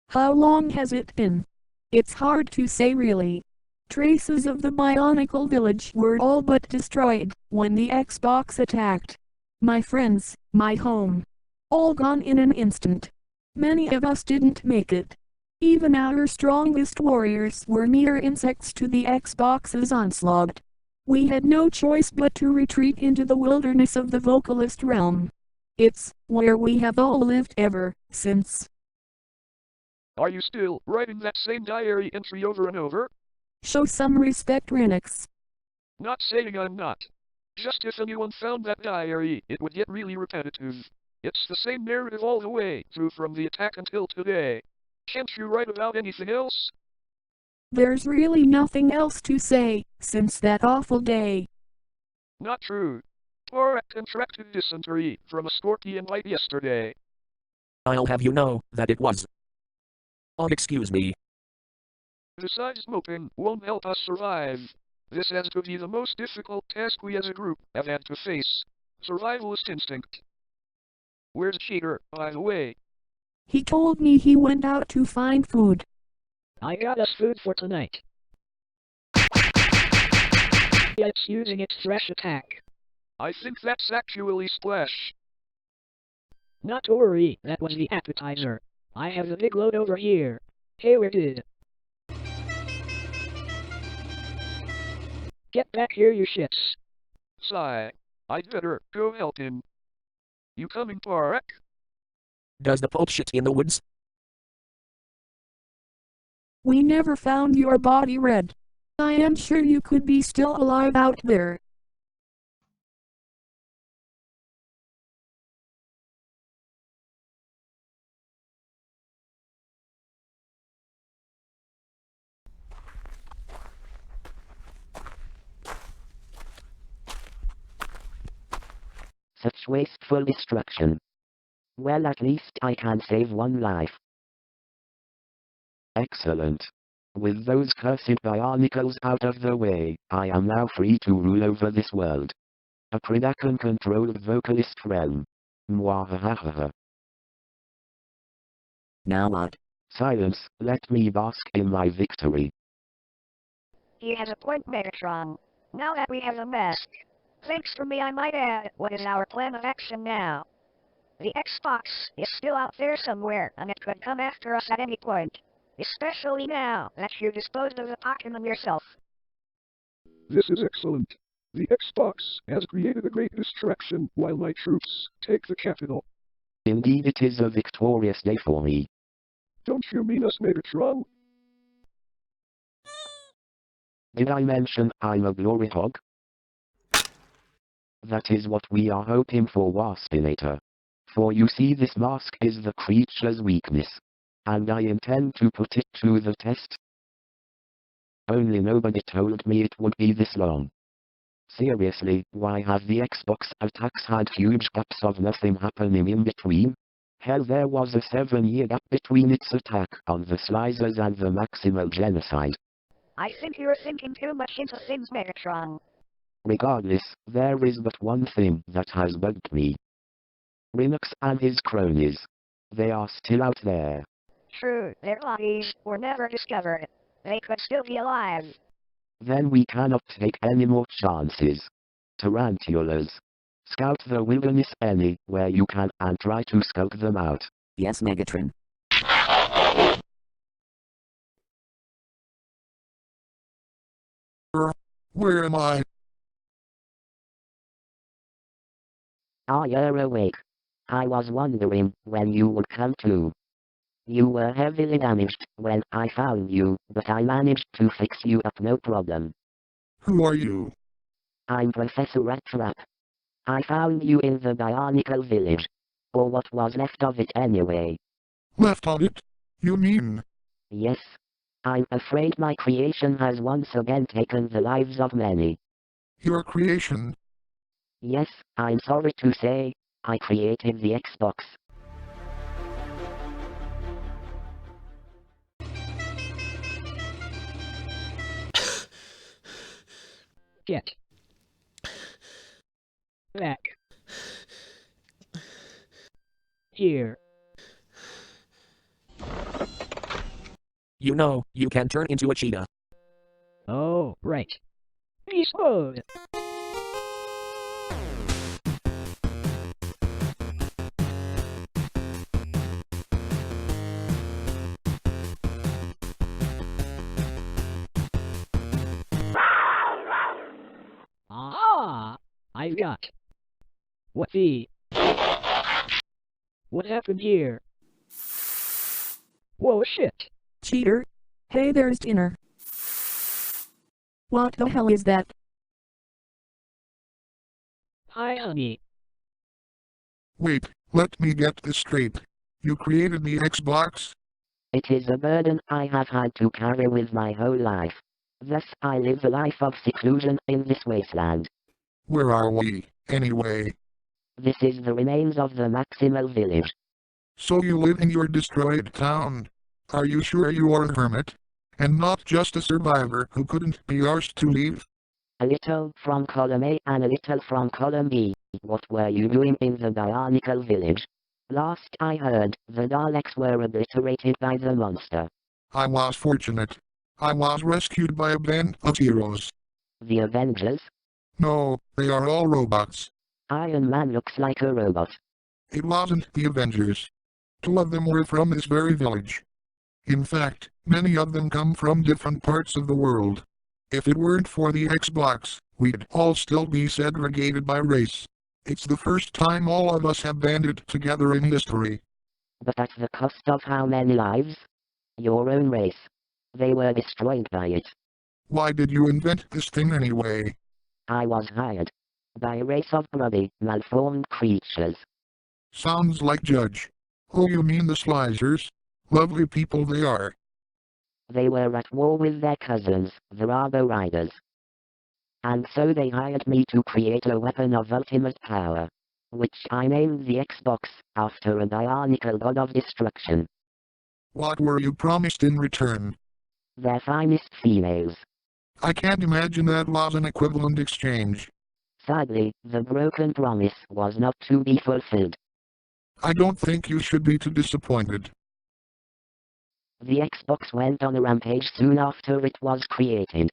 How long has it been? It's hard to say really. Traces of the Bionicle Village were all but destroyed when the Xbox attacked. My friends, my home, all gone in an instant. Many of us didn't make it. Even our strongest warriors were mere insects to the Xbox's onslaught. We had no choice but to retreat into the wilderness of the Vocalist realm. It's where we have all lived ever since. Are you still writing that same diary entry over and over? Show some respect, Renix. Not saying I'm not. Just if anyone found that diary, it would get really repetitive. It's the same narrative all the way through from the attack until today. Can't you write about anything else? There's really nothing else to say since that awful day. Not true. Torak contracted dysentery from a scorpion bite yesterday. I'll have you know that it was. Oh, excuse me. Besides, moping won't help us survive. This has to be the most difficult task we as a group have had to face. Survivalist instinct. Where's Cheater, by the way? He told me he went out to find food. I got us food for tonight. It's using its fresh attack. I think that's actually Splash. Not to worry, that was the appetizer. I have the big load over here. Hey, where did? Get back here, you shits. Sigh. I'd better go help him. You coming, Torak? Does the Pope shit in the woods? We never found your body, Red. I am sure you could be still alive out there. Such wasteful destruction. Well, at least I can save one life. Excellent. With those cursed Bionicles out of the way, I am now free to rule over this world. A Predacon-controlled vocalist realm. Mwahahaha. Now what? Silence, let me bask in my victory. He has a point, Megatron. Now that we have a mask. Thanks for me, I might add. What is our plan of action now? The Xbox is still out there somewhere, and it could come after us at any point. Especially now that you disposed of the Pokemon yourself. This is excellent. The Xbox has created a great distraction while my troops take the capital. Indeed, it is a victorious day for me. Don't you mean us, Megatron? Did I mention I'm a glory hog? That is what we are hoping for, Waspinator. For you see, this mask is the creature's weakness. And I intend to put it to the test. Only nobody told me it would be this long. Seriously, why have the Xbox attacks had huge gaps of nothing happening in between? Hell, there was a 7-year gap between its attack on the Slicers and the Maximal Genocide. I think you're thinking too much into things, Megatron. Regardless, there is but one thing that has bugged me. Linux and his cronies. They are still out there. True, their bodies were never discovered. They could still be alive. Then we cannot take any more chances. Tarantulas. Scout the wilderness anywhere you can and try to skulk them out. Yes, Megatron. Where am I? Ah, you're awake. I was wondering when you would come to. You were heavily damaged when I found you, but I managed to fix you up no problem. Who are you? I'm Professor Rattrap. I found you in the Bionicle Village. Or what was left of it anyway. Left of it? You mean? Yes. I'm afraid my creation has once again taken the lives of many. Your creation? Yes, I'm sorry to say, I created the Xbox. Get back here. You know, you can turn into a cheetah. Oh, right. Beast mode! Ah! I got. What the? What happened here? Whoa, shit! Cheater. Hey, there's dinner. What the hell is that? Hi, honey. Wait, let me get this straight. You created the Xbox? It is a burden I have had to carry with my whole life. Thus I live a life of seclusion in this wasteland. Where are we, anyway? This is the remains of the Bionicle Village. So you live in your destroyed town? Are you sure you are a hermit? And not just a survivor who couldn't be arsed to leave? A little from column A and a little from column B. What were you doing in the Bionicle Village? Last I heard, the Daleks were obliterated by the monster. I was fortunate. I was rescued by a band of heroes. The Avengers? No, they are all robots. Iron Man looks like a robot. It wasn't the Avengers. Two of them were from this very village. In fact, many of them come from different parts of the world. If it weren't for the Xbox, we'd all still be segregated by race. It's the first time all of us have banded together in history. But at the cost of how many lives? Your own race. They were destroyed by it. Why did you invent this thing anyway? I was hired. By a race of grubby, malformed creatures. Sounds like Judge. Oh, you mean the Slicers? Lovely people they are. They were at war with their cousins, the Robo Riders. And so they hired me to create a weapon of ultimate power. Which I named the Xbox, after a bionicle god of destruction. What were you promised in return? Their finest females. I can't imagine that was an equivalent exchange. Sadly, the broken promise was not to be fulfilled. I don't think you should be too disappointed. The Xbox went on a rampage soon after it was created.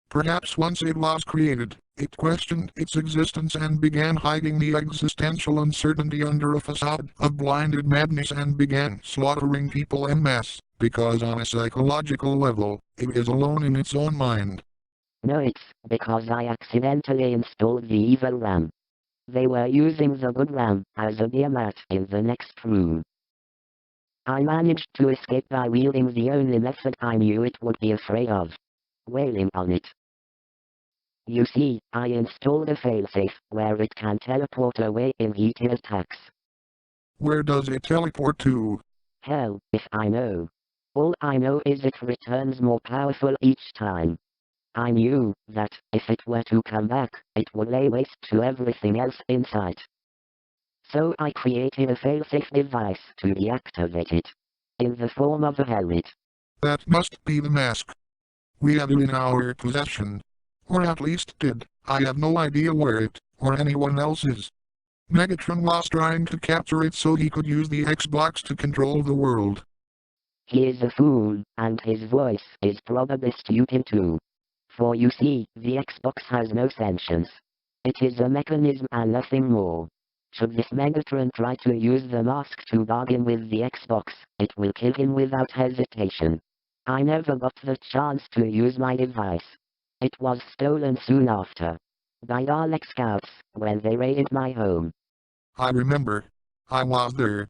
Perhaps once it was created, it questioned its existence and began hiding the existential uncertainty under a facade of blinded madness and began slaughtering people en masse, because on a psychological level, it is alone in its own mind. No, it's because I accidentally installed the evil RAM. They were using the good RAM as a beer mat in the next room. I managed to escape by wielding the only method I knew it would be afraid of. Wailing on it. You see, I installed a failsafe where it can teleport away in heated attacks. Where does it teleport to? Hell, if I know. All I know is it returns more powerful each time. I knew that, if it were to come back, it would lay waste to everything else in sight. So I created a failsafe device to deactivate it. In the form of a helmet. That must be the mask. We have it in our possession. Or at least did. I have no idea where it, or anyone else is. Megatron was trying to capture it so he could use the Xbox to control the world. He is a fool, and his voice is probably stupid too. For you see, the Xbox has no sentience. It is a mechanism and nothing more. Should this Megatron try to use the mask to bargain with the Xbox, it will kill him without hesitation. I never got the chance to use my device. It was stolen soon after. By Dalek scouts, when they raided my home. I remember. I was there.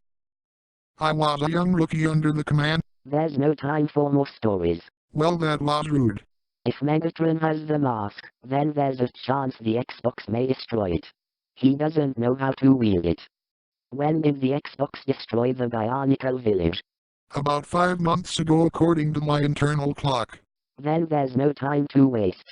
I was a young rookie under the command. There's no time for more stories. Well, that was rude. If Megatron has the mask, then there's a chance the Xbox may destroy it. He doesn't know how to wield it. When did the Xbox destroy the Bionicle Village? About 5 months ago according to my internal clock. Then there's no time to waste.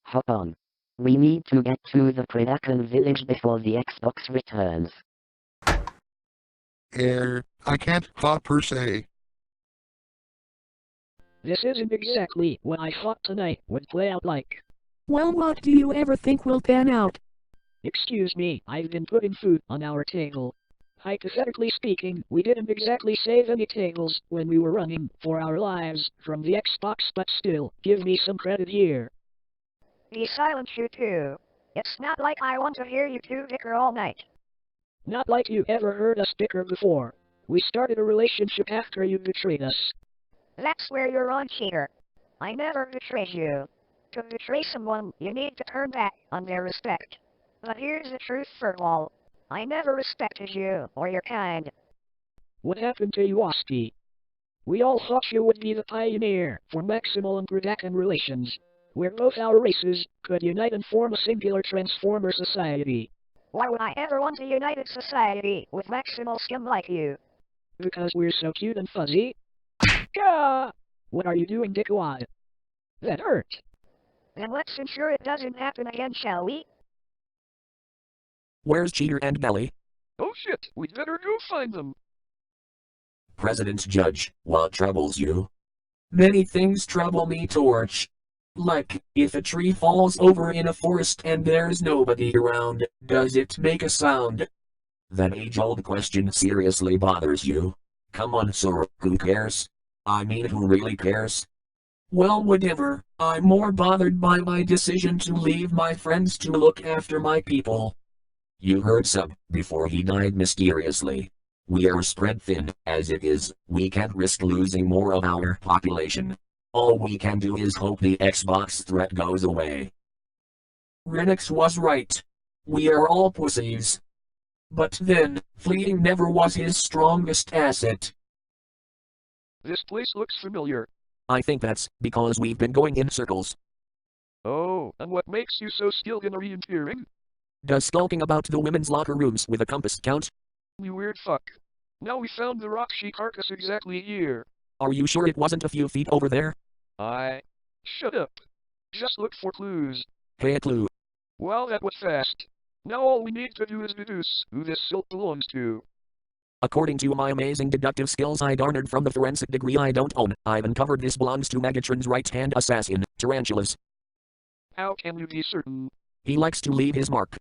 Hop on. We need to get to the Predacon Village before the Xbox returns. I can't hop per se. This isn't exactly what I thought tonight would play out like. Well, what do you ever think will pan out? Excuse me, I've been putting food on our table. Hypothetically speaking, we didn't exactly save any tables when we were running for our lives from the Xbox, but still, give me some credit here. Be silent, you two. It's not like I want to hear you two bicker all night. Not like you ever heard us bicker before. We started a relationship after you betrayed us. That's where you're wrong, cheater. I never betrayed you. To betray someone, you need to turn back on their respect. But here's the truth, Furwall. I never respected you, or your kind. What happened to you, Ospie? We all thought you would be the pioneer for maximal and Predacon relations, where both our races could unite and form a singular Transformer society. Why would I ever want a united society with maximal scum like you? Because we're so cute and fuzzy. Gah! What are you doing, dickwad? That hurt. Then let's ensure it doesn't happen again, shall we? Where's Cheater and Belly? Oh shit, we'd better go find them. President Judge, what troubles you? Many things trouble me, Torch. Like, if a tree falls over in a forest and there's nobody around, does it make a sound? That age-old question seriously bothers you. Come on, sir, who cares? I mean, who really cares? Well, whatever, I'm more bothered by my decision to leave my friends to look after my people. You heard Sub before he died mysteriously. We are spread thin, as it is, we can't risk losing more of our population. All we can do is hope the Xbox threat goes away. Renix was right. We are all pussies. But then, fleeing never was his strongest asset. This place looks familiar. I think that's because we've been going in circles. Oh, and what makes you so skilled in orienteering? Does skulking about the women's locker rooms with a compass count? You weird fuck. Now we found the Roxy carcass exactly here. Are you sure it wasn't a few feet over there? Shut up. Just look for clues. Hey, a clue. Wow, that was fast. Now all we need to do is deduce who this silk belongs to. According to my amazing deductive skills I garnered from the forensic degree I don't own, I've uncovered this belongs to Megatron's right-hand assassin, Tarantulas. How can you be certain? He likes to leave his mark.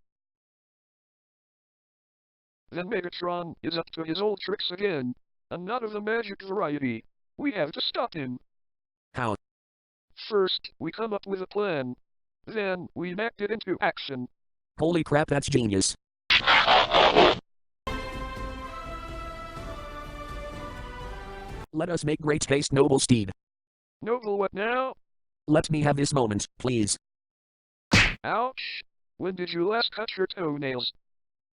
Then Megatron is up to his old tricks again, and not of the magic variety. We have to stop him. How? First, we come up with a plan. Then, we enact it into action. Holy crap, that's genius. Let us make great haste, noble steed. Noble what now? Let me have this moment, please. Ouch! When did you last cut your toenails?